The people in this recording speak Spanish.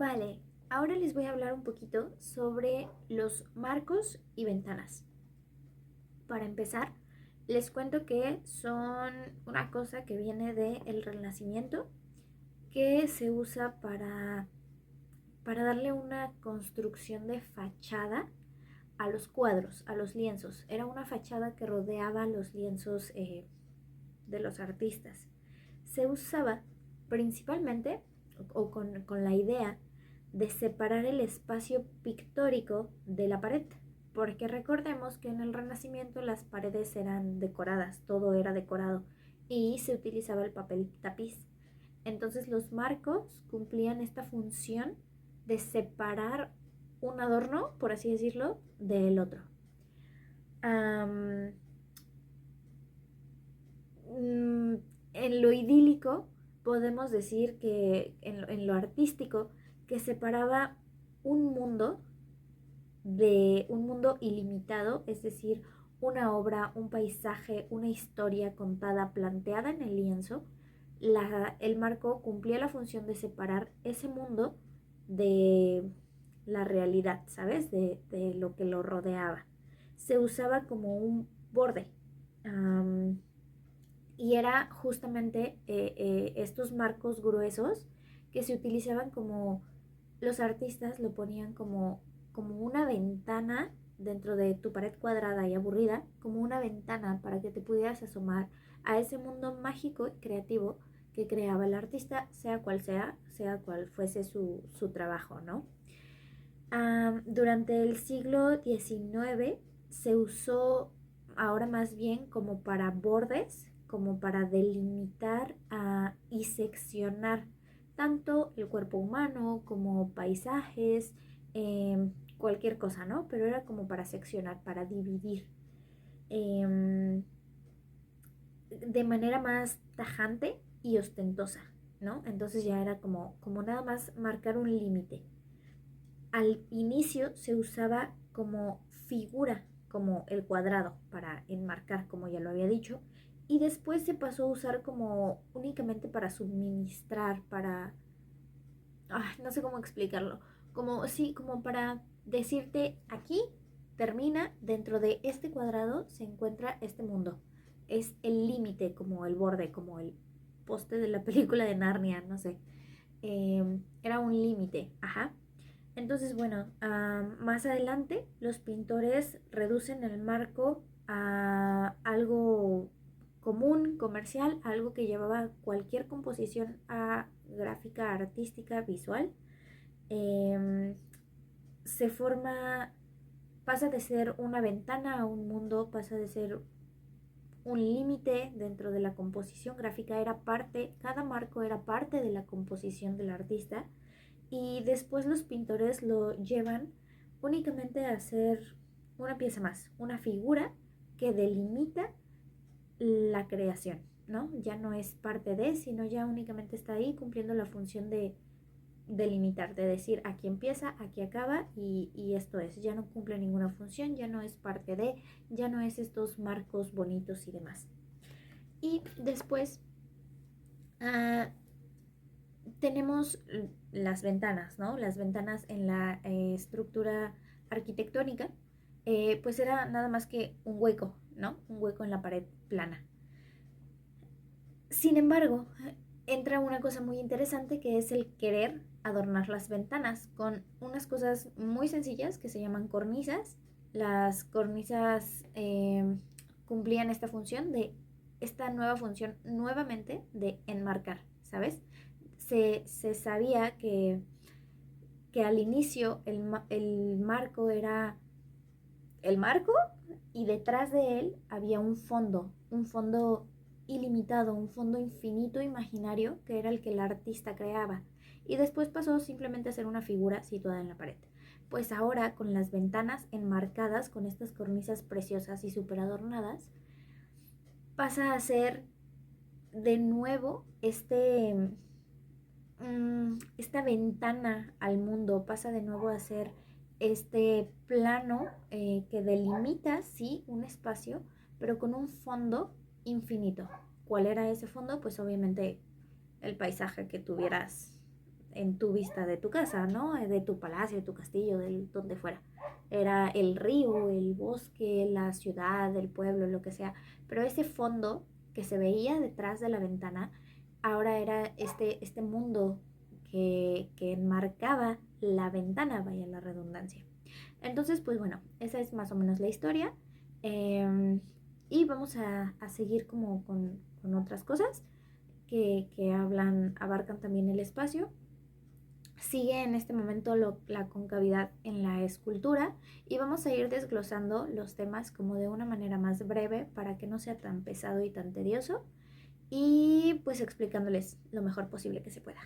Vale, ahora les voy a hablar un poquito sobre los marcos y ventanas. Para empezar, les cuento que son una cosa que viene del Renacimiento, que se usa para darle una construcción de fachada a los cuadros, a los lienzos. Era una fachada que rodeaba los lienzos de los artistas. Se usaba principalmente con la idea de separar el espacio pictórico de la pared, porque recordemos que en el Renacimiento las paredes eran decoradas, todo era decorado y se utilizaba el papel tapiz. Entonces los marcos cumplían esta función de separar un adorno, por así decirlo, del otro. Um, en lo idílico podemos decir que en lo artístico que separaba un mundo de un mundo ilimitado, es decir, una obra, un paisaje, una historia contada, planteada en el lienzo. El marco cumplía la función de separar ese mundo de la realidad, ¿sabes? De lo que lo rodeaba. Se usaba como un borde. Um, y era justamente estos marcos gruesos que se utilizaban como los artistas lo ponían como una ventana dentro de tu pared cuadrada y aburrida, como una ventana para que te pudieras asomar a ese mundo mágico y creativo que creaba el artista, sea cual fuese su trabajo, ¿no? Durante el siglo XIX se usó ahora más bien como para bordes, como para delimitar y seccionar tanto el cuerpo humano como paisajes, cualquier cosa, ¿no? Pero era como para seccionar, para dividir em, de manera más tajante y ostentosa, ¿no? Entonces ya era como nada más marcar un límite. Al inicio se usaba como figura, como el cuadrado para enmarcar, como ya lo había dicho, y después se pasó a usar como únicamente para suministrar, no sé cómo explicarlo, como sí, como para decirte aquí termina, dentro de este cuadrado se encuentra este mundo. Es el límite, como el borde, como el poste de la película de Narnia, no sé. Era un límite, ajá. Entonces, bueno, más adelante los pintores reducen el marco a algo común, comercial, algo que llevaba cualquier composición gráfica, artística, visual. Em, Se forma, pasa de ser una ventana a un mundo, pasa de ser un límite dentro de la composición gráfica, cada marco era parte de la composición del artista y después los pintores lo llevan únicamente a hacer una pieza más, una figura que delimita la creación, ¿no? Ya no es parte de, sino ya únicamente está ahí cumpliendo la función de delimitar, de decir aquí empieza, aquí acaba y esto es, ya no cumple ninguna función, ya no es parte de, ya no es estos marcos bonitos y demás. Y después uh, tenemos las ventanas, ¿no? Las ventanas en la estructura arquitectónica, pues era nada más que un hueco, ¿no? Un hueco en la pared plana. Sin embargo, entra una cosa muy interesante que es el querer adornar las ventanas con unas cosas muy sencillas que se llaman cornisas. Las cornisas cumplían esta nueva función nuevamente de enmarcar, ¿sabes? Se sabía que al inicio el marco era el marco y detrás de él había un fondo ilimitado, un fondo infinito imaginario que era el que el artista creaba. Y después pasó simplemente a ser una figura situada en la pared. Pues ahora con las ventanas enmarcadas, con estas cornisas preciosas y súper adornadas, pasa a ser de nuevo esta ventana al mundo, pasa de nuevo a ser este plano que delimita, sí, un espacio, pero con un fondo infinito. ¿Cuál era ese fondo? Pues obviamente el paisaje que tuvieras en tu vista de tu casa, ¿no? De tu palacio, de tu castillo, de donde fuera. Era el río, el bosque, la ciudad, el pueblo, lo que sea. Pero ese fondo que se veía detrás de la ventana, ahora era este mundo que enmarcaba la ventana, vaya la redundancia. Entonces, pues bueno, esa es más o menos la historia. Em, y vamos a seguir como con otras cosas que abarcan también el espacio. Sigue en este momento la concavidad en la escultura y vamos a ir desglosando los temas como de una manera más breve para que no sea tan pesado y tan tedioso y pues explicándoles lo mejor posible que se pueda.